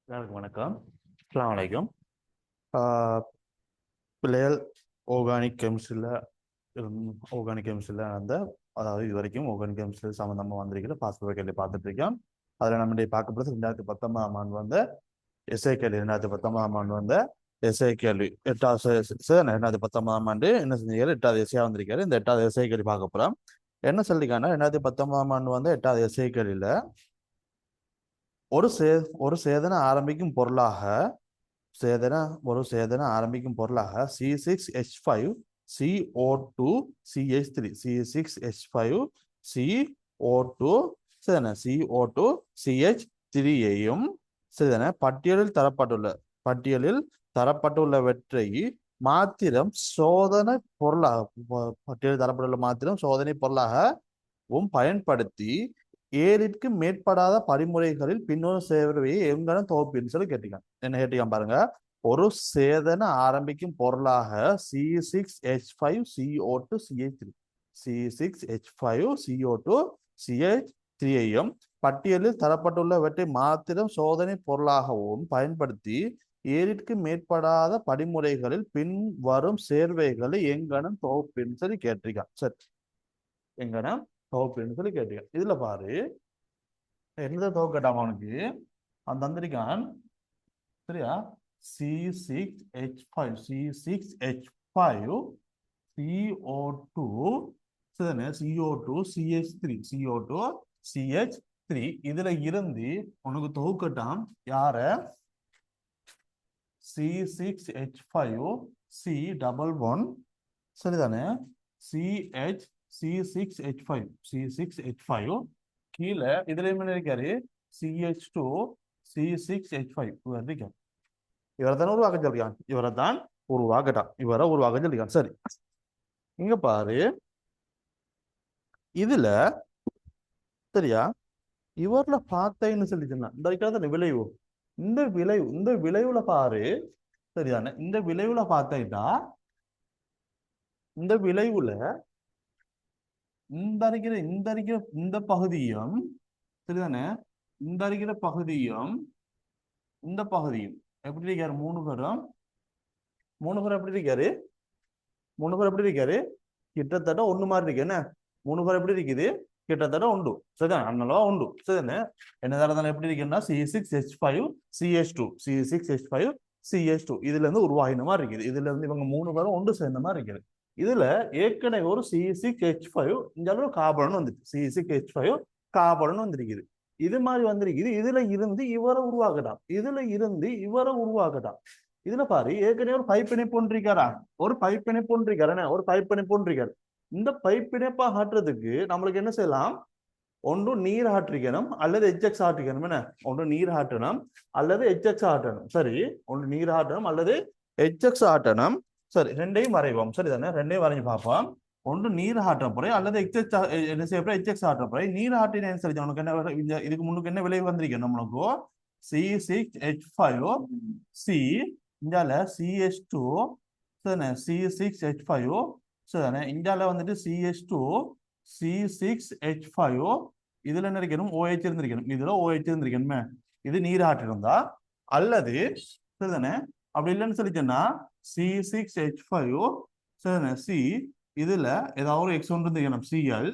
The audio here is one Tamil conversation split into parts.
எல்லாருக்கும் வணக்கம். அஸ்ஸலாமு அலைக்கும். ஆஹ் பிள்ளைகள் ஆர்கானிக் கெமிஸ்ட்ரியில் அந்த அதாவது இது வரைக்கும் ஆர்கானிக் கெமிஸ்ட்ரி சம்மந்தமாக வந்திருக்கிற பாஸ்போர்ட் கேள்வி பார்த்துட்டு இருக்கோம். அதில் நம்ம பார்க்க போகிறது 2019ஆம் ஆண்டு வந்த எஸ்ஐ கேள்வி. 2019ஆம் ஆண்டு வந்த எஸ்ஐ கேள்வி 2019ஆம் ஆண்டு என்ன செஞ்சிருக்காரு? 8வது எஸ்ஐயா வந்திருக்காரு. இந்த 8வது எஸ்ஐ கேள்வி பார்க்க போகிறோம். என்ன சொல்லிருக்காங்கன்னா 2019ஆம் ஆண்டு வந்த 8வது எஸ்ஐ கேள்வியில் ஒரு சேதனை ஆரம்பிக்கும் பொருளாக C6H5 CO2 CH3 C6H5 CO2 CH3யையும் பட்டியலில் தரப்பட்டுள்ளவற்றை மாத்திரம் சோதனை பொருளாகவும் பயன்படுத்தி 7ற்கு மேற்படாத படிமுறைகளில் பின்னொரு சேவையை எங்கன தொகுப்பின்னு சொல்லி கேட்டிருக்காங்க. என்ன கேட்டிருக்கான் பாருங்க. ஒரு சேதனை ஆரம்பிக்கும் பொருளாக C6H5CO2 CH3யையும் பட்டியலில் தரப்பட்டுள்ளவற்றை மாத்திரம் சோதனை பொருளாகவும் பயன்படுத்தி 7ற்கு மேற்படாத படிமுறைகளில் பின்வரும் சேர்வைகளை எங்கனம் தொகுப்பின்னு சொல்லி கேட்டிருக்கான். சரி, எங்கனம் தொகுப்புன்னு சொல்லி கேட்டிருக்கான். இதுல பாரு, எந்த தொகுப்பு கேட்டாங்க அவனுக்கு அந்த தந்திரிக்கான். சரியா? C6H5 CO2 CH3 இதுல இருந்து உனக்கு தொகுக்கட்டான் யார? C6H5 சரிதானே? C6H5 கீழே இதுல என்ன இருக்காரு? CH2 C6H5 இருக்காரு. இவரை தான் உருவாக்க சொல்லியான். சரி, இங்க பாரு, இதுல சரியா இவர்ல பார்த்தேன்னு சொல்லிச்சுன்னா இந்த விளைவு இந்த விளைவுல பாரு. சரிதானே? இந்த விளைவுல பார்த்தா இந்த விளைவுல இந்த பகுதியும் சரிதானே? இந்த இருக்கிற பகுதியும் இந்த பகுதியும் எப்படி இருக்காரு? மூணு பேரும் எப்படி இருக்காரு? கிட்டத்தட்ட ஒண்ணு மாதிரி இருக்கு. என்ன 3 பேர் எப்படி இருக்குது? கிட்டத்தட்ட உண்டு. சரிதான், அண்ணளவா உண்டு. சரிதானே? என்னதான் எப்படி இருக்குன்னா C6H5 CH2 இதுல இருந்து உருவாகின மாதிரி இருக்குது. இதுல இருந்து இவங்க 3 பேரும் ஒன்று சேர்ந்த மாதிரி இருக்குது. இதுல ஏற்கனவே ஒரு C6H5 இந்த அளவு கார்பன் வந்துருக்கு. C6H5 கார்பன் வந்திருக்குது. இது மாதிரி வந்திருக்குது. இதுல இருந்து இவரை உருவாக்கட்டான். இதுல பாரு, ஏற்கனவே ஒரு பைப் இணைப்பு ஒன்றிருக்காரு. இந்த பைப் இணைப்பா ஆட்டுறதுக்கு நம்மளுக்கு என்ன செய்யலாம்? ஒன்று நீர் ஆற்றிக்கணும் அல்லது எச்எக்ஸ் ஆற்றிக்கணும். என்ன? ஒன்று நீர் ஆட்டணும் அல்லது எச்எக்ஸ் ஆட்டணும். சரி, ஒன்று நீர் ஆட்டணும் அல்லது எச்எக்ஸ் ஆட்டணும். சரி, ரெண்டையும் வரைவோம். சரிதானே? ரெண்டையும் வரைஞ்சு பார்ப்போம். ஒன்று நீர் ஆற்ற போறேன் அல்லது என்ன செய்ய போறேன்? எச்எக்ஸ் ஆற்ற போறேன். நீர் ஆற்றின சரி, உனக்கு என்ன இதுக்கு முன்னுக்கு என்ன விளைவு வந்திருக்கு? நம்மளுக்கு C6H5 C இந்தியால CH2 C6H5 சரிதானே? இந்தியால வந்துட்டு CH2 C6H5 இதுல என்ன இருக்கணும்? OH இருந்திருக்கணும். இதுல OH இருந்திருக்கணுமே. இது நீராற்று இருந்தா அல்லது சரிதானே? அப்படி இல்லைன்னு சொல்லிச்சேன்னா C6H5 சரிதானே? C இதுல ஏதாவது ஒரு X1 இருந்திருக்கணும். Cl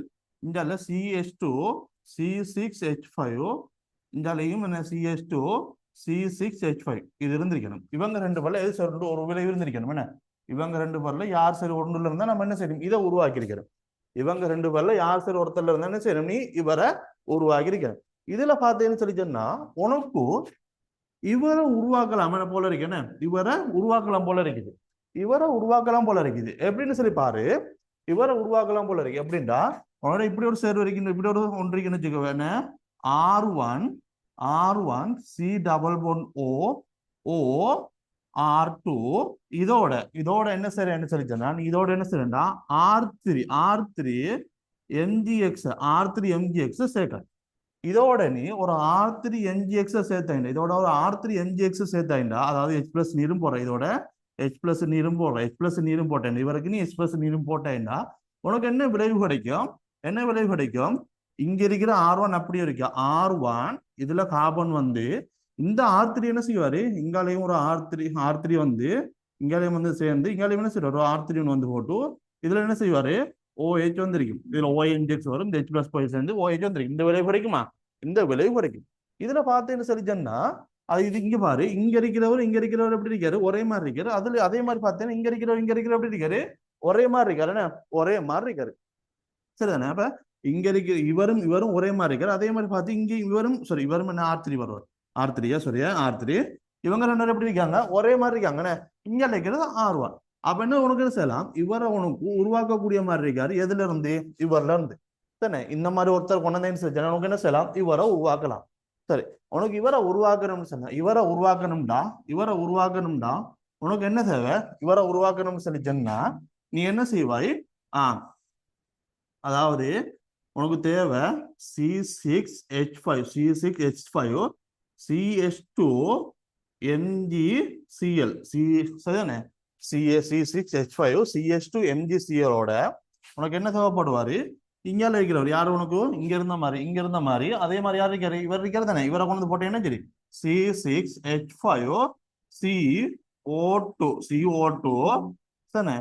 இந்தால CH2 C6H5 இந்தாலையும் என்ன? CH2 C6H5 இது இருந்திருக்கணும். இவங்க ரெண்டு பேர்ல எது சரி ஒரு விளைவு இருந்திருக்கணும். என்ன? இவங்க ரெண்டு பேர்ல யார் சரி ஒன்றுல இருந்தா நம்ம என்ன செய்யணும்? இதை உருவாக்கி இருக்கிறோம். இவங்க ரெண்டு பேர்ல யார் சரி ஒருத்தர்ல இருந்தா என்ன செய்யணும்? நீ இவரை உருவாக்கி இருக்க. இதுல பார்த்தேன்னு சொல்லி சொன்னா உனக்கு இவரை உருவாக்கலாம் போல இருக்கு. என்ன? இவரை உருவாக்கலாம் போல இருக்குது. எப்படின்னு சொல்லி பாரு. இவரை உருவாக்கலாம் போல இருக்கு. எப்படின்னா உன்னோட இப்படி ஒரு சேர்வு இருக்கு, இப்படி ஒரு ஒன்று இருக்குன்னு வச்சுக்கோங்க. R1 C11O இதோட என்ன செய்யறேன்னு சொல்லிச்சேன்னா இதோட என்ன செய்யறா? R3 MgX சேர்க்க. இதோட நீ ஒரு R3 MgX சேர்த்தாயிண்டா. இதோட ஒரு R3 MgX சேர்த்தாயிண்டா. அதாவது H+ நீரும் போடுற. இதோட H+ நீரும் போட்டேன். இவருக்கு நீ H+ நீரும் போட்டேன்னா உனக்கு என்ன விளைவு கிடைக்கும்? இங்க இருக்கிற R1 அப்படியே இருக்கு. R1 இதுல கார்பன் வந்து இந்த R3 என்ன செய்வாரு, இங்காலையும் ஒரு R3 வந்து இங்காலையும் வந்து சேர்ந்து இங்காலையும் என்ன செய்வார், ஒரு R3 வந்து போட்டு இதுல என்ன செய்வாரு, OH வந்திருக்கும். இதுல OH வரும், இந்த H பிளஸ் போய் சேர்ந்து OH வந்திருக்கும். இந்த விளைவு கிடைக்குமா, இந்த விளைவு கிடைக்கும். இதுல பார்த்தேன்னு சொல்லிச்சேன்னா அது இது இங்க பாரு, இங்க இருக்கிறவர் எப்படி இருக்காரு, ஒரே மாதிரி இருக்காரு. அதுல அதே மாதிரி பார்த்தேன்னா இங்க இருக்கிறவர் எப்படி இருக்காரு, ஒரே மாதிரி இருக்காரு. ஒரே மாதிரி இருக்காரு. சரிதானே? அப்ப இங்க இருக்கிற இவரும் இவரும் ஒரே மாதிரி இருக்காரு. அதே மாதிரி பார்த்து இங்க இவரும் இவரும் என்ன R3 வருவார். R3 சரியா, R3 இவங்க ரெண்டு பேரும் எப்படி இருக்காங்க, ஒரே மாதிரி இருக்காங்கண்ணே. இங்க இருக்கிறது R1. அப்ப என்ன உனக்கு என்ன செய்யலாம், இவரை உனக்கு உருவாக்கக்கூடிய மாதிரி இருக்காரு. எதுல இருந்து, இவர்ல இருந்து தானே. இந்த மாதிரி ஒருத்தர் கொண்டேன்னு சொல்லி உனக்கு என்ன செய்யலாம், இவரை உருவாக்கலாம். சரி, உனக்கு இவரை உருவாக்கணும்னு சொன்ன, இவரை உருவாக்கணும்டா உனக்கு என்ன தேவை, இவரை உருவாக்கணும்னு சொல்லி சொன்னா நீ என்ன செய்வாய், அதாவது உனக்கு தேவை C6H5 CH2 MgCl சரிதானே. C6H5 CH2 MgCl ஓட உனக்கு என்ன தேவைப்படுவாரு, இங்கால இருக்கிறவர் யாரு, உனக்கு இங்க இருந்த மாதிரி அதே மாதிரி யார் இருக்காரு, இவர் இருக்காரு தானே. இவரை கொண்டு போட்டீங்கன்னா சரி, C6H5 CO2 தானே,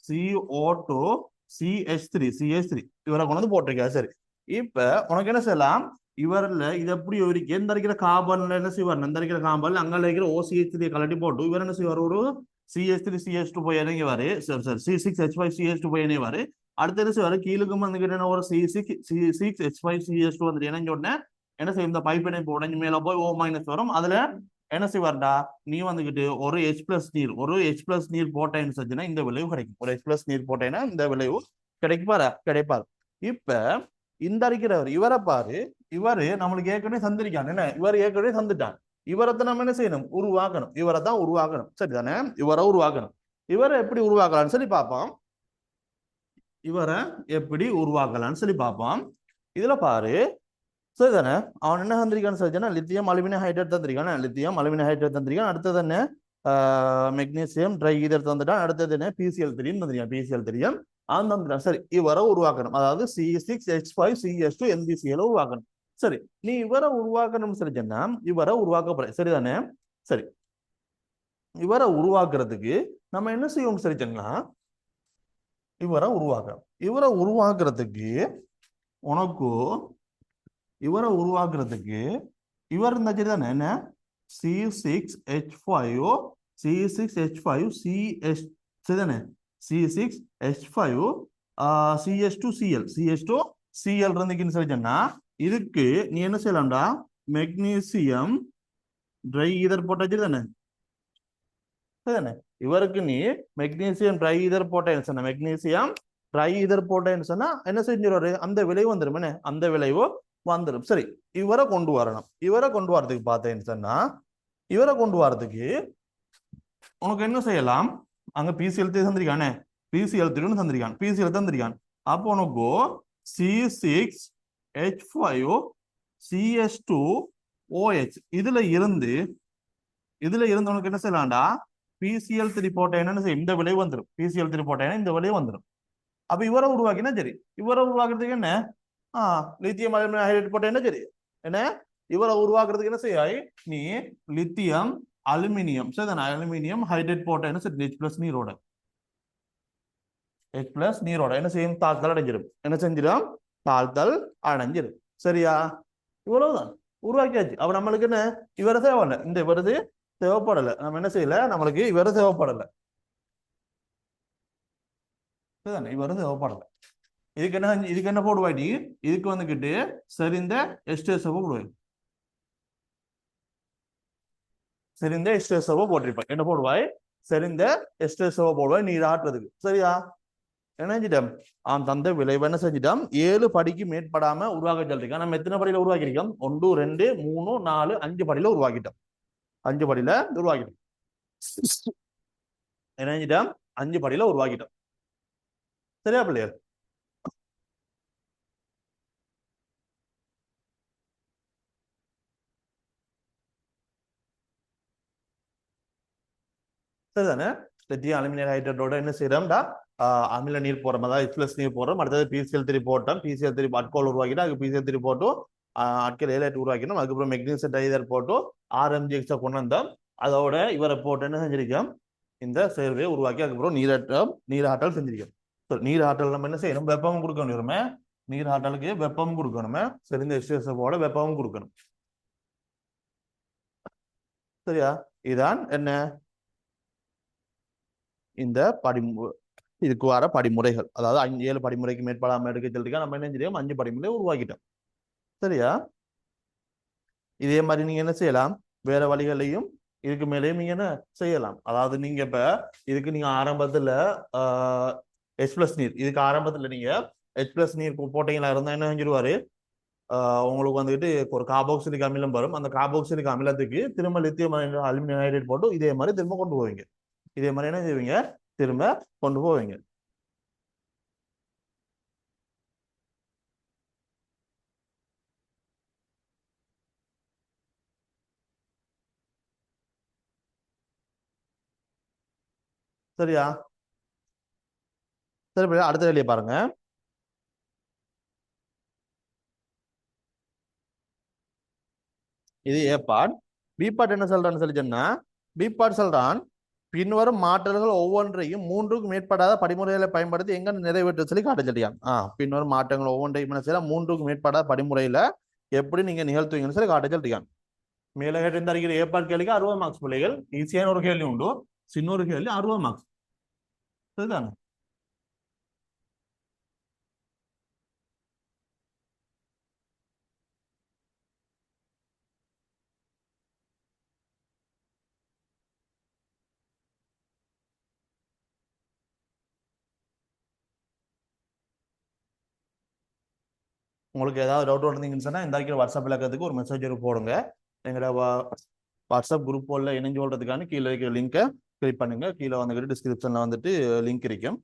CO2 CH3 இவரை கொண்டு போட்டிருக்கா. சரி, இப்ப உனக்கு என்ன செய்யலாம், இவர்ல இது எப்படி எந்த இருக்கிற கார்பன்ல என்ன செய்வார், இந்த இருக்கிற கார்பன்ல அங்க இருக்கிற OCH3 கலட்டி போட்டு இவர் என்ன செய்வார், ஒரு CH3 CH2 போய் இறங்கிவாரு. C6H5 CH2 போய் இணைவாரு. அடுத்த என்ன செய்வாரு, கீழுக்கும் வந்துக்கிட்டு ஒரு C6H5 CH2 வந்துட்டு இணைஞ்ச உடனே என்ன செய்யும், இந்த பைப் இணைப்பு உடஞ்சு மேல போய் O- வரும். அதுல என்ன செய்வார்டா, நீ வந்துகிட்டு ஒரு H பிளஸ் நீர் போட்டேன்னு செஞ்சுன்னா இந்த விளைவு கிடைக்கும். ஒரு H பிளஸ் நீர் போட்டேன்னா இந்த விளைவு கிடைப்பாரு. இப்ப இந்த இருக்கிறவர் இவரை பாரு, இவரு நம்மளுக்கு ஏற்கனவே தந்திருக்கான். என்ன, இவர் ஏற்கனவே தந்துட்டான். இவரத்தை நம்ம என்ன செய்யணும், உருவாக்கணும். இவரை தான் உருவாக்கணும். சரிதானே, இவரை உருவாக்கணும். இவரை எப்படி உருவாக்கலாம்னு சொல்லி பார்ப்போம். இதுல பாரு, சரிதானே. அவன் என்ன தந்திருக்கான்னு சொல்லிச்சா, லித்தியம் அலுமினியம் ஹைட்ரேட் தந்திருக்கான். அடுத்தது என்ன, மெக்னீசியம் ட்ரை ஈதர் தந்துட்டான். அடுத்தது என்ன, PCl3 தெரியும். அந்த சரி, இவரை உருவாக்கணும். அதாவது C6H5 CH2 MgCl உருவாக்கணும். சரி, நீ இவரை உருவாக்கணும்னு சொல்லிச்சேன்னா இவரை உருவாக்கப்பட. சரிதானே. சரி, இவரை உருவாக்குறதுக்கு நம்ம என்ன செய்வோம் சொல்லிச்சோன்னா, இவரை உருவாக்குறதுக்கு உனக்கு இவர் இருந்தா சரிதானே. என்ன, C6H5 CH சரிதானே, C6H5 CH2Cl இருந்துச்சுன்னு சொல்லிச்சேன்னா இதுக்கு நீ என்ன செய்யலாம்டா, மெக்னீசியம் ட்ரை ஈதர் போட்டாச்சு தானே. சரிதானே, இவருக்கு நீ மெக்னீசியம் ட்ரை ஈதர் போட்டேன்னு சொன்னா என்ன செஞ்சிருவாரு, அந்த விளைவு வந்துடும். அந்த விளைவு வந்துடும். சரி, இவரை கொண்டு வரணும். இவரை கொண்டு வரதுக்கு பார்த்தேன்னு சொன்னா, இவரை கொண்டு வரதுக்கு உனக்கு என்ன செய்யலாம், அங்க PCl3 தந்திருக்கானே, PCl தந்திருக்கான். அப்போ உனக்கு C6H5 CH2OH இதுல இருந்து உனக்கு என்ன செய்யலாம்டா, PCl3 போட்டேன்னு செய்யும், இந்த விளைவு வந்துடும். PCl3 போட்டேன்னா இந்த விளைவு வந்துடும். அப்ப இவரை உருவாக்கினா சரி, இவரை உருவாக்குறதுக்கு என்ன, லித்தியம் அலுமினியம் ஹைட்ரேட் போட்டேன்னா சரி. என்ன, இவரை உருவாக்குறதுக்கு என்ன செய்யாய், நீ லித்தியம் அலுமினியம் அலுமினியம் ஹைட்ரேட் போட்டேன்னு சரி, H பிளஸ் நீரோட என்ன செய்யும், தாழ்த்தல் அடைஞ்சிடும். என்ன செஞ்சிடும், தாழ்த்தல் அடைஞ்சிடும். சரியா, இவ்வளவுதான், உருவாக்கியாச்சு. அப்ப நம்மளுக்கு என்ன, இவரை தேவையில்லை, இந்த இவரது தேவைப்படலை. நம்ம என்ன செய்யல, நம்மளுக்கு இவரை தேவைப்படலை. இவரது தேவைப்படலை. இதுக்கு என்ன போடுவாய் நீ, இதுக்கு வந்துகிட்டு சரிந்த எஸ்டேசவோ போடுவாய். சரிந்த எஸ்டேசவோ போட்டிருப்பாய். என்ன போடுவாய், சரிந்த எஸ்டேசவோ போடுவாய் நீர் ஆட்டுறதுக்கு. சரியா, என்ன செஞ்சிட்டோம், தந்த விளைவு என்ன செஞ்சிட்டோம், 7 படிக்கு மேற்படாம உருவாக்க சொல்லிருக்கோம். நம்ம எத்தனை படியில உருவாக்கிருக்கோம், 1 2 3 4 5 படியில உருவாக்கிட்டோம். 5 படியில உருவாக்கிட்டோம். என்ன செஞ்சிட்டோம், 5 படியில உருவாக்கிட்டோம். சரியா பிள்ளையர், சரிதானே. லித்தியம் அலுமினியம் ஹைட்ரேட்டோட என்ன செய்யறோம்டா, அமில நீர் போடுறோம், அதாவது H+ நீர் போடுறோம். அடுத்தது PCl3 போட்டோம். PCl3 அட்கோல் உருவாக்கிட்டு அதுக்கு PCl3 போட்டோம். ஆட்கள் ஏலேட் உருவாக்கணும். அதுக்கப்புறம் மெக்னீசியம் டைதர் போட்டு ஆர்எம்ஜிஎக்ஸை கொண்டு வந்தோம். அதோட இவரை போட்டு என்ன செஞ்சிருக்கோம், இந்த சேர்வையை உருவாக்கி அதுக்கப்புறம் நீராற்றல் செஞ்சிருக்கோம். நீராற்றல் நம்ம என்ன செய்யணும், வெப்பமும் கொடுக்கணும். நீர் ஆற்றலுக்கு வெப்பமும் கொடுக்கணுமே. சரி, இந்த எஸ்எஸ்எஃபோட வெப்பமும் கொடுக்கணும். சரியா? இதான் என்ன, இந்த இதுக்கு வர படிமுறைகள். அதாவது 7 படிமுறைக்கு மேற்படாம எடுக்க சொல்லிட்டு நம்ம என்ன செய்யணும், 5 படிமுறை உருவாக்கிட்டோம். சரியா? இதே மாதிரி நீங்க என்ன செய்யலாம், வேற வழிகளையும் இதுக்கு மேலேயும் நீங்க என்ன செய்யலாம். அதாவது நீங்க இப்ப இதுக்கு நீங்க ஆரம்பத்துல H+ நீர், இதுக்கு ஆரம்பத்துல நீங்க H+ நீர் போட்டீங்களா இருந்தா என்ன செஞ்சிருவாரு, உங்களுக்கு வந்துட்டு ஒரு கார்பாக்சிலிக் அமிலம் வரும். அந்த கார்பாக்சிலிக் அமிலத்துக்கு திரும்ப லித்தியம் அலுமினியம் ஹைட்ரேட் போட்டு இதே மாதிரி திரும்ப கொண்டு போவீங்க. இதே மாதிரி என்ன செய்வீங்க, திரும்ப கொண்டு போவீங்க. சரியா? சரி, அடுத்த வேலையை பாருங்க. இது ஏ பார்ட். பி பார்ட் என்ன சொல்றான்னு சொல்லி சொன்னா, பி பார்ட் சொல்றான், பின்வரும் மாற்றல்கள் ஒவ்வொன்றையும் 3க்கும் மேற்படாத படிமுறைகளை பயன்படுத்தி எங்க நிறைவேற்ற சொல்லி காட்ட சொல்லியான். பின்வரும் மாற்றங்கள் ஒவ்வொன்றையும் என்ன செய்யலாம், 3க்கும் மேற்படாத படிமுறையில எப்படி நீங்க நிகழ்த்துவீங்கன்னு சொல்லி காட்ட சொல்லியான். மேலே கேட்டு அறிக்கிற ஏ பார்ட் கேள்விக்கு 60 மார்க்ஸ் பிள்ளைகள். ஈஸியான ஒரு கேள்வி உண்டு, சின்ன ஒரு கேள்வி 60 மார்க்ஸ். சரிதானே? உங்களுக்கு ஏதாவது டவுட் இருந்தீங்கன்னு சொன்னா இந்த இருக்கிற வாட்ஸ்அப் இலக்கத்துக்கு ஒரு மெசேஜ் போடுங்க. எங்களோட வாட்ஸ்அப் குரூப் போல இணைஞ்சு கொள்றதுக்கான கீழே இருக்கிற லிங்கை கிளிக் பண்ணுங்க. கீழே வந்துட்டு டிஸ்கிரிப்ஷன்ல வந்துட்டு லிங்க் இருக்கும்.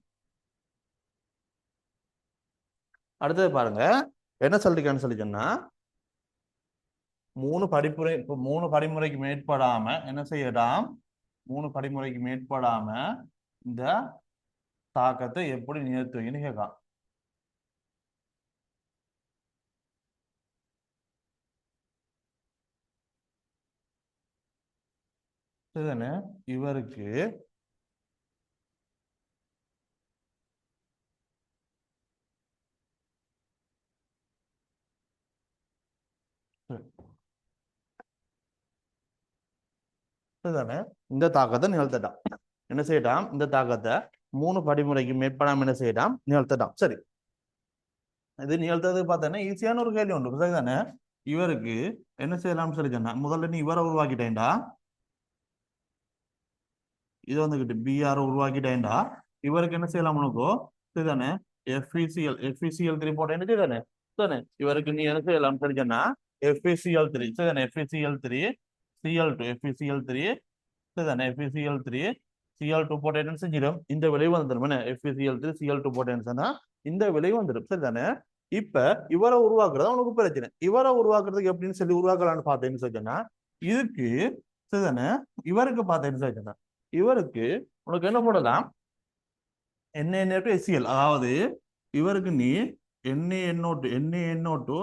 அடுத்தது பாருங்க, என்ன சொல்லிருக்கேன்னு சொல்லி சொன்னா, 3 படிமுறைக்கு மேற்படாம என்ன செய்யலாம், 3 படிமுறைக்கு மேற்படாம இந்த தாக்கத்தை எப்படி நிகழ்த்துவீங்கன்னு கேட்கலாம். சரிதானே? இவருக்கு சரிதானே, இந்த தாக்கத்தை நிகழ்த்தட்டான். என்ன செய்யட்டாம், இந்த தாக்கத்தை 3 படிமுறைக்கு மேற்படாம என்ன செய்யட்டாம், நிகழ்த்தட்டாம். சரி, இது நிகழ்த்தது பார்த்தோன்னா ஈஸியான ஒரு கேள்வி உண்டு. சரிதானே? இவருக்கு என்ன செய்யலாம்னு சொல்லி சொன்னா, முதல்ல நீ இவரை உருவாக்கிட்டேன்டா, இது வந்துகிட்டு பிஆர் உருவாக்கிட்டேன்டா, இவருக்கு என்ன செய்யலாம் உனக்கோ, சரிதானே, FeCl3 போட்டேன்னு சரிதானே. சரிதானே, இவருக்கு நீ என்ன செய்யலாம் சொல்லி சொன்னா, FeCl3 சரிதானே, FeCl3 Cl2 FeCl3 சரிதானே, FeCl3 Cl2 போட்டேன்னு செஞ்சிடும். இந்த விளைவு வந்துடும். என்ன, FeCl3 Cl2 போட்டேன்னு சொன்னா இந்த விளைவு வந்துடும். சரிதானே? இப்ப இவரை உருவாக்குறதா உனக்கு பிரச்சனை. இவரை உருவாக்குறதுக்கு எப்படின்னு சொல்லி உருவாக்கலாம்னு பார்த்தேன்னு சொன்னா, இதுக்கு சரிதானே, இவருக்கு பார்த்தேன்னு சொன்னா, இவருக்கு உனக்கு என்ன போடலாம், NaNO2HCl. அதாவது இவருக்கு நீ NaNO2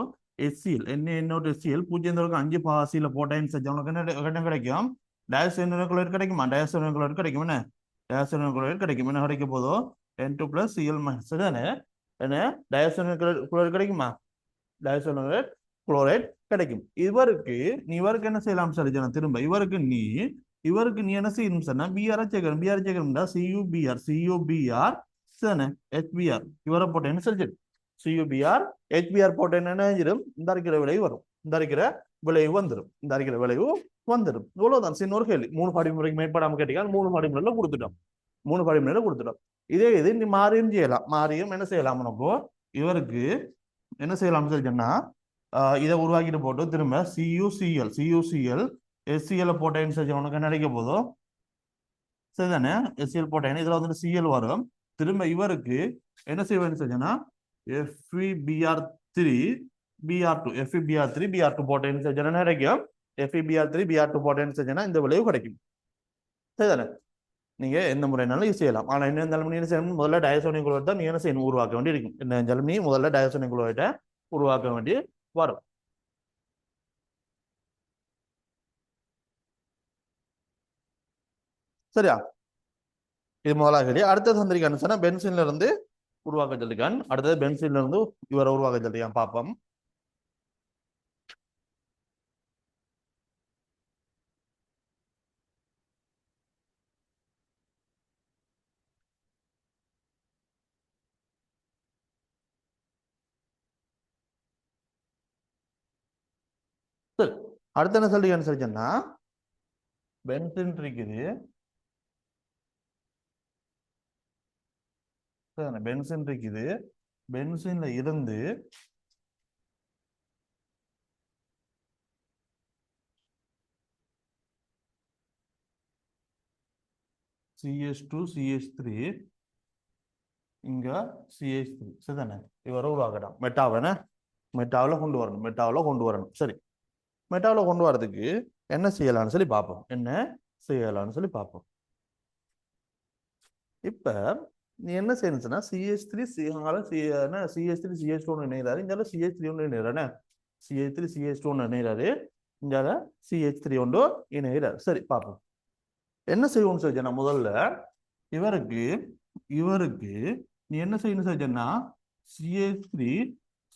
HCl NaNO2HCl 0.5 பாசியில போட்டேன்னு செஞ்சா உனக்கு என்ன கிடைக்கும், டயசோனியம் குளோரைடு கிடைக்குமா, டயசோனியம் குளோரைடு கிடைக்கும். என்ன, டயசோனியம் குளோரைடு கிடைக்கும். என்ன கிடைக்க போதோ, N2 + Cl - சரிதானே, என்ன டயசோனியம் குளோரைடு கிடைக்குமா, டயசோனியம் குளோரைடு கிடைக்கும். இவருக்கு என்ன செய்யலாம் சொல்லி திரும்ப இவருக்கு நீ என்ன செய்யணும் சொன்னா, பிஆர் சேர்க்கணும். பிஆர் சேர்க்கணும்டா CuBr சரிதானே, HBr இவரை போட்டேன்னு சொல்லி CuBr HBr போட்டேன்னு என்ன செஞ்சிடும், இந்த இருக்கிற விளைவு வரும். இந்த இருக்கிற விளைவு வந்துடும். இந்த இருக்கிற விளைவு வந்துடும். இவ்வளவுதான், சின்ன ஒரு கேள்வி. 3 படிமுறைக்கு மேற்படாம கேட்டீங்கன்னா 3 படிமுறையில கொடுத்துட்டோம். 3 படிமுறையில கொடுத்துட்டோம். இதே இது நீ மாறியும் செய்யலாம். மாறியும் என்ன செய்யலாம், உனக்கோ இவருக்கு என்ன செய்யலாம்னு சொல்லி சொன்னா, இதை உருவாக்கிட்டு போட்டு திரும்ப CuCl SCl போட்டேன்னு சொல்லி உனக்கு என்ன கிடைக்க போதும், சரிதானே, SCl போட்டேன். இதுல வந்துட்டு Cl வரும். திரும்ப இவருக்கு என்ன செய்வேன்னு சொன்னா, FeBr3 Br2 போட்டேன்னு சொல்லி என்ன கிடைக்கும், FeBr3 Br2 போட்டேன்னு சொன்னா இந்த விளைவு கிடைக்கும். சரிதானே? நீங்க எந்த முறைனாலும் யூஸ் செய்யலாம். ஆனா என்ன இருந்தாலும் நீ என்ன செய்யணும், முதல்ல டயசோனியம் குளோரைடு தான் நீ என்ன செய்யணும், உருவாக்க வேண்டி இருக்கும். என்ன இருந்தாலும் நீ முதல்ல டயசோனியம் குளோரைடை உருவாக்க வேண்டி வரும். சரியா? இது முதலாக கேள்வி. அடுத்தது வந்திருக்கான்னு சொன்னா பென்சின்ல இருந்து உருவாக்க சொல்லிருக்கான். அடுத்தது பென்சின்ல இருந்து இவரை உருவாக்க சொல்லிருக்கான் பாப்போம். சரி, அடுத்து என்ன சொல்லிருக்கான்னு சொல்லிச்சேன்னா பென்சின் இருக்குது. பென்சின் இருக்குது. பென்சின்ல இருந்து CH2 CH3 இங்க CH3 சரிதானே? இவரை உருவாக்கணும். மெட்டாவை மெட்டாவில் கொண்டு வரணும். மெட்டாவில் கொண்டு வரணும். சரி, மெட்டாவில் கொண்டு வரதுக்கு என்ன செய்யலாம்னு சொல்லி பார்ப்போம். என்ன செய்யலாம்னு சொல்லி பார்ப்போம். இப்ப நீ என்ன செய்யணும்னா CH3 CH3 CH2 இணைகிறாரு. இங்க CH3 இணைகிறாரு. CH3 CH2 இணைகிறாரு. இங்க CH3 ஒன்று இணைகிறார். சரி, பார்ப்போம் என்ன செய்வோம்னு சொல்லிச்சேன்னா முதல்ல இவருக்கு இவருக்கு நீ என்ன செய்யணும் சொல்லிச்சேன்னா CH3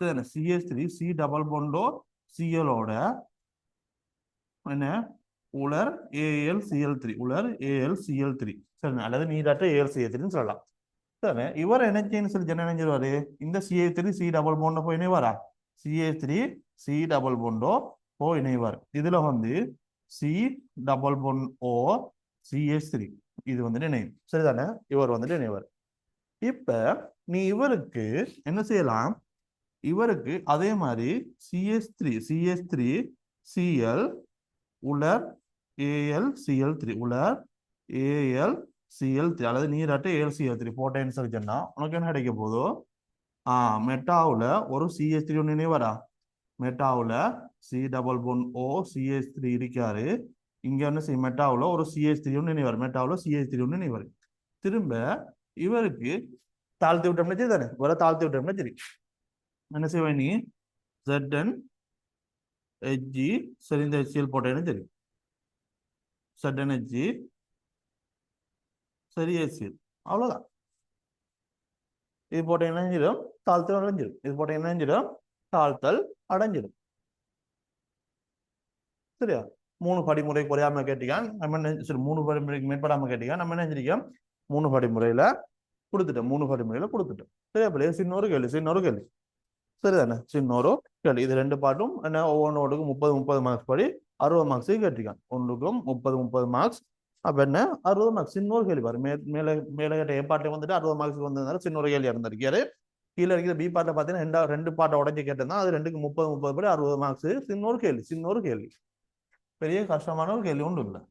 சரி CH3 C டபுள் பாண்டோ Clோட என்ன உலர் AlCl3 உலர் AlCl3 சரி, அல்லது நீராட்ட AlCl3 சொல்லலாம். சரி, இவர் என்ன செய்யணும் சொல்லி என்ன நினைச்சிருவாரு? இந்த CH3 C டபுள் பாண்டோ போய் இணைவாரா? CH3 C டபுள் பாண்டோ போய் இணைவார். இதுல வந்து C double bond O CH3 இது வந்து இணையும். சரிதானே? இவர் வந்து இணைவார். இப்ப நீ இவருக்கு என்ன செய்யலாம்? இவருக்கு அதே மாதிரி CH3 Cl உலர் AlCl3 உலர் AlCl3 அல்லது நீராட்ட AlCl3 போட்டேன்னு சொல்லிச்சேன்னா உனக்கு என்ன கிடைக்க போதோ மெட்டாவுல ஒரு CH3 ஒன்று இணைவாரா? மெட்டாவுல C double bond O CH3 இருக்காரு. இங்க என்ன செய்யும்? மெட்டாவுல ஒரு CH3 ஒன்று இணைவார். மெட்டாவுல CH3 ஒன்று இணைவார். திரும்ப இவருக்கு தாழ்த்தி விட்டோம்னா சரி தானே? இவரை தாழ்த்தி விட்டோம்னா சரி. என்ன செய்வேன் நீ? ZN HG சரி, இந்த HCl போட்டேன்னு சரி. ZN HG சரி HCl அவ்வளவுதான். இது போட்ட என்ன செஞ்சிடும்? தாழ்த்தல் அடைஞ்சிடும். இது போட்ட என்ன செஞ்சிடும்? தாழ்த்தல் அடைஞ்சிடும். சரியா? 3 படிமுறை குறையாம கேட்டிக்கான் நம்ம என்ன சரி 3 படிமுறைக்கு மேற்படாம கேட்டிக்கான் நம்ம என்ன செஞ்சிருக்கோம்? 3 படிமுறையில கொடுத்துட்டோம். 3 படிமுறையில கொடுத்துட்டோம். சரியா பிள்ளை? சின்னொரு கேள்வி சரிதானே? சின்னொரு கேள்வி. இது ரெண்டு பாட்டும் என்ன ஒவ்வொன்றோடுக்கும் 30 மார்க்ஸ் படி 60 மார்க்ஸ் கேட்டிருக்கான். ஒன்றுக்கும் 30 மார்க்ஸ். அப்ப என்ன 60 மார்க்ஸ். சின்னொரு கேள்வி பாரு. மேல மேல கேட்ட ஏ பாட்டை வந்துட்டு 60 மார்க்ஸ் வந்ததுனால சின்னொரு கேள்வி இருந்திருக்காரு. கீழே இருக்கிற பி பாட்டை பார்த்தீங்கன்னா ரெண்டு பாட்டை உடஞ்சி கேட்டதுனா அது ரெண்டுக்கு 30 படி 60 மார்க்ஸ். சின்னொரு கேள்வி பெரிய கஷ்டமான ஒரு கேள்வி ஒன்றும் இல்லை.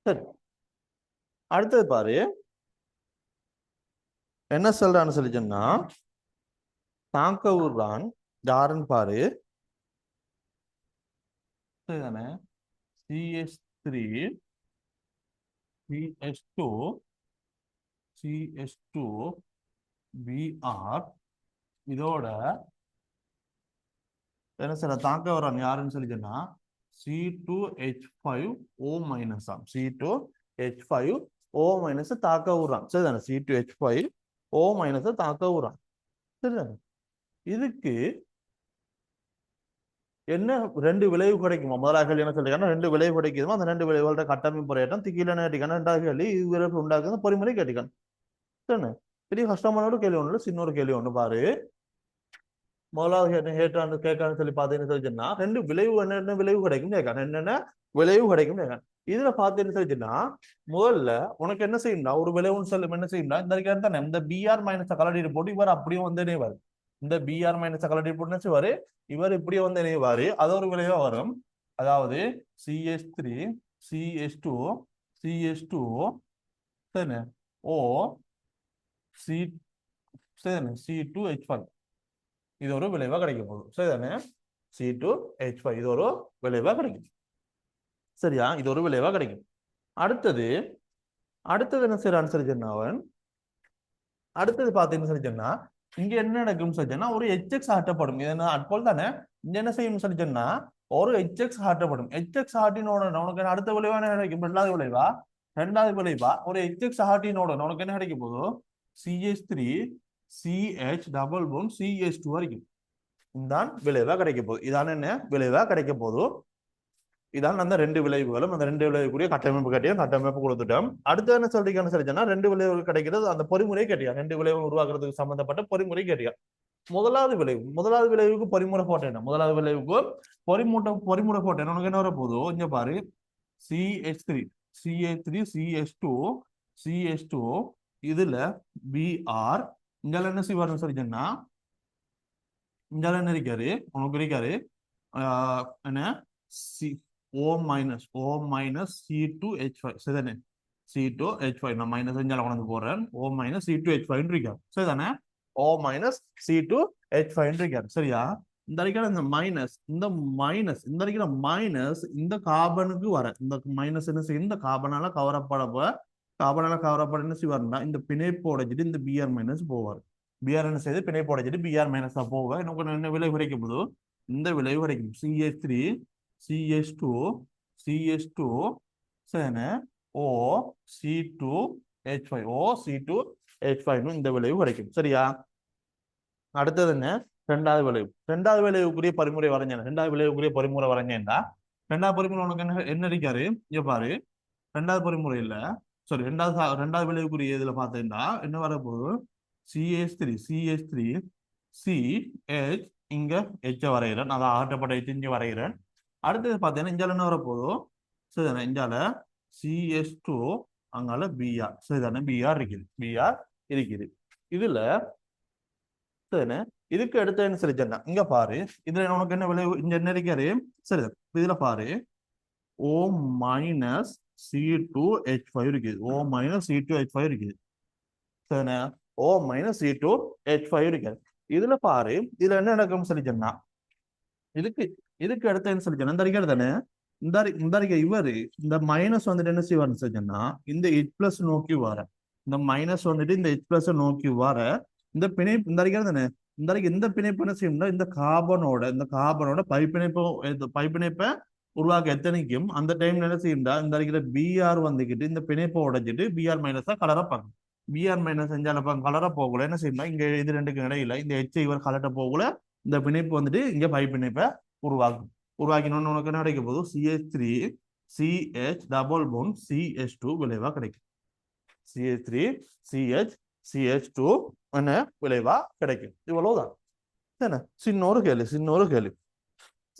சரி, அடுத்தது பாரு என்ன சொல்றான்னு சொல்லி சொன்னா தாக்க ஊர்தான் யாருன்னு பாரு. சரிதானே? CH3 CH2 Br இதோட என்ன சொல்ற தாக்க வரான் யாருன்னு சொல்லி சொன்னா C2H5O ஆம். C2H5O தாக்க விடுறான். சரிதானே? C2H5O தாக்க விடுறான். சரிதானே? இதுக்கு என்ன ரெண்டு விளைவு கிடைக்குமா? முதலாக என்ன சொல்லிருக்காங்க? ரெண்டு விளைவு கிடைக்குமா? அந்த ரெண்டு விளைவுகளோட கட்டமைப்பு முறையிட்டம் திக்கீழ கேட்டிக்கான ரெண்டாவது கேள்வி இவ்விறப்பு உண்டாக்குறது பொறிமுறை கேட்டிக்கான். சரிண்ணே? பெரிய கஷ்டமான கேள்வி ஒன்று. சின்னொரு கேள்வி ஒன்று பாரு. முதலாவது கேட்கான்னு சொல்லி பார்த்தீங்கன்னு சொல்லிச்சுன்னா ரெண்டு விளைவு என்னென்ன விளைவு கிடைக்கும் கேட்கான். என்னென்ன விளைவு கிடைக்கும் கேட்கான். இதுல பார்த்தீங்கன்னு சொல்லிச்சுன்னா முதல்ல உனக்கு என்ன செய்யும்னா ஒரு விளைவுன்னு சொல்லி என்ன செய்யும்னா இந்த தானே இந்த BR மைனஸ் கலடி போட்டு இவர் அப்படியே வந்து இணைவார். இந்த BR மைனஸ் கலடி போட்டு செய்வாரு. இவர் இப்படியே வந்து இணைவாரு. அது ஒரு விளைவா வரும். அதாவது CH3 CH2 சரிண்ணே O C சரிண்ணே C2H5 இது ஒரு விளைவா கிடைக்க போகுது. சரிதானே? C2H5 இது ஒரு விளைவா கிடைக்கும். சரியா? இது ஒரு விளைவா கிடைக்கும். அடுத்தது அடுத்தது என்ன செய்யறான்னு சொல்லி சொன்னா அவன் அடுத்தது பார்த்தீங்கன்னு சொல்லி சொன்னா இங்க என்ன நடக்கும்னு சொல்லி சொன்னா ஒரு ஹெச்எக்ஸ் ஆட்டப்படும் இது என்ன அட்போல் தானே இங்க என்ன செய்யும் சொல்லி சொன்னா ஒரு ஹெச்எக்ஸ் ஆட்டப்படும் ஹெச்எக்ஸ் ஆட்டினோட உனக்கு அடுத்த விளைவா என்ன கிடைக்கும் ரெண்டாவது விளைவா ஒரு ஹெச்எக்ஸ் ஆட்டினோட உனக்கு என்ன கிடைக்க போதும் CH3 CH double phone CH2 வரைக்கும் இதான் விளைவா கிடைக்க போகுது இதான் என்ன விளைவா கிடைக்க போதும் இதான் அந்த ரெண்டு விளைவுகளும் அந்த ரெண்டு விளைவுக்குரிய கட்டமைப்பு கொடுத்துட்டோம் அடுத்து என்ன சொல்றீங்கன்னு சொல்லிச்சோன்னா ரெண்டு விளைவுகள் கிடைக்கிறது அந்த பொறிமுறை கேட்டியா ரெண்டு விளைவு உருவாக்குறதுக்கு சம்பந்தப்பட்ட பொறிமுறை கேட்டியா முதலாவது விளைவுக்கு பொறிமுறை போட்டேன் முதலாவது விளைவுக்கு பொறிமுறை போட்டேன் உனக்கு என்ன வர போதும் இங்க பாரு CH3 CH2 இதுல BR இங்க என்ன செய்வாருன்னு சொல்லிச்சோன்னா இங்க என்ன இருக்காரு உனக்கு இருக்காரு என்ன O minus C2H5 சரிதானே C2H5 நான் மைனஸ் இஞ்சால கொண்டு போறேன் O minus C2H5 இருக்காரு சரிதானே O minus C2H5 இருக்காரு சரியா இந்த இருக்கிற இந்த மைனஸ் இந்த கார்பனுக்கு வர இந்த மைனஸ் என்ன செய்யும் இந்த கார்பனால கவரப்பட என்ன செய்வாருன்னா இந்த பிணைப்பு உடைச்சிட்டு இந்த Br மைனஸ் போவார் பிஆர் என்ன செய்யுது பிணைப்பு உடைச்சிட்டு Br மைனஸ் தான் போக எனக்கு என்ன விளைவு கிடைக்கும் போது இந்த விளைவு கிடைக்கும் CH3 CH2 சரிதானே O C2H5 இந்த விளைவு கிடைக்கும் சரியா அடுத்தது என்ன ரெண்டாவது விளைவுக்குரிய பரிமுறை வரைஞ்சேன் ரெண்டாவது பரிமுறை உனக்கு என்ன இருக்காரு இங்க பாரு ரெண்டாவது பரிமுறை இல்ல சாரி ரெண்டாவது விளைவுக்குரிய இதுல பார்த்தீங்கன்னா என்ன வர போகுது CH3 CH இங்க H வரைகிறேன் அதை ஆட்டப்பட்ட H இங்க வரைகிறேன் அடுத்தது பார்த்தீங்கன்னா இஞ்சால என்ன வர போதும் சரிதானே இஞ்சால CH2 அங்கால BR சரிதானே BR இருக்குது இதுல சரிதானே இதுக்கு அடுத்த என்ன சரி சொன்னா இங்க பாரு இதுல உனக்கு என்ன விளைவு இங்க என்ன இருக்காரு சரி இதுல பாரு O minus C2H5 இருக்குது O minus C2H5 இருக்குது சரிதானே O minus C2H5 இருக்குது இதுல பாரு இதுல என்ன நடக்கும் சொல்லி சொன்னா இதுக்கு அடுத்த என்ன சொல்லி சொன்னா இந்த அறிக்கை தானே இந்த இவரு இந்த மைனஸ் வந்துட்டு என்ன செய்வார்னு சொன்னா இந்த H+ நோக்கி வர இந்த மைனஸ் வந்துட்டு இந்த H+ நோக்கி வர இந்த பிணைப்பு இந்த அறிக்கை தானே இந்த பிணைப்பு என்ன செய்யணும்னா இந்த கார்பனோட பைப்பிணைப்பை உருவாக்க எத்தனைக்கும் அந்த டைம்ல என்ன செய்யும்டா இந்த அறிக்கையில Br வந்துக்கிட்டு இந்த பிணைப்பை உடைச்சிட்டு Br மைனஸா கலரப்பாங்க Br மைனஸ் செஞ்சாலப்பாங்க கலர போகல என்ன செய்யணும்னா இங்க இது ரெண்டுக்கு இடையில இந்த H இவர் கலட்ட போகல இந்த பிணைப்பு வந்துட்டு இங்க பைப்பிணைப்பை உருவாக்கினோன்னு உனக்கு என்ன கிடைக்க போதும் CH3 CH double phone CH2 விளைவா கிடைக்கும் CH3 CH2 என்ன விளைவா கிடைக்கும் இவ்வளவுதான் சரிண்ணே சின்னொரு கேள்வி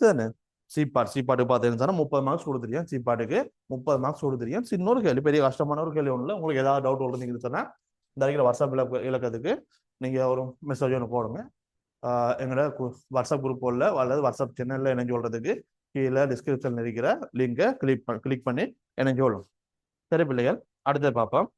சரிண்ணே சீப்பாட்டு பார்த்தீங்கன்னா 30 மார்க்ஸ் கொடுத்துருக்கேன் சீப்பாட்டுக்கு 30 மார்க்ஸ் கொடுத்துருக்கேன் சின்னொரு கேள்வி பெரிய கஷ்டமான ஒரு கேள்வி ஒன்றும் இல்லை உங்களுக்கு ஏதாவது டவுட் இருந்தீங்கன்னு சொன்னா இந்த இருக்கிற வாட்ஸ்அப் இலக்கத்துக்கு நீங்க ஒரு மெசேஜ் ஒன்று போடுங்க எங்களோட வாட்ஸ்அப் குரூப்ல அல்லது வாட்ஸ்அப் சேனல்ல இணைஞ்சு கொள்றதுக்கு கீழே டிஸ்கிரிப்ஷன்ல இருக்கிற லிங்கை கிளிக் பண்ணி இணைஞ்சு கொள்ளும் சரி பிள்ளைகள் அடுத்தது பார்ப்போம்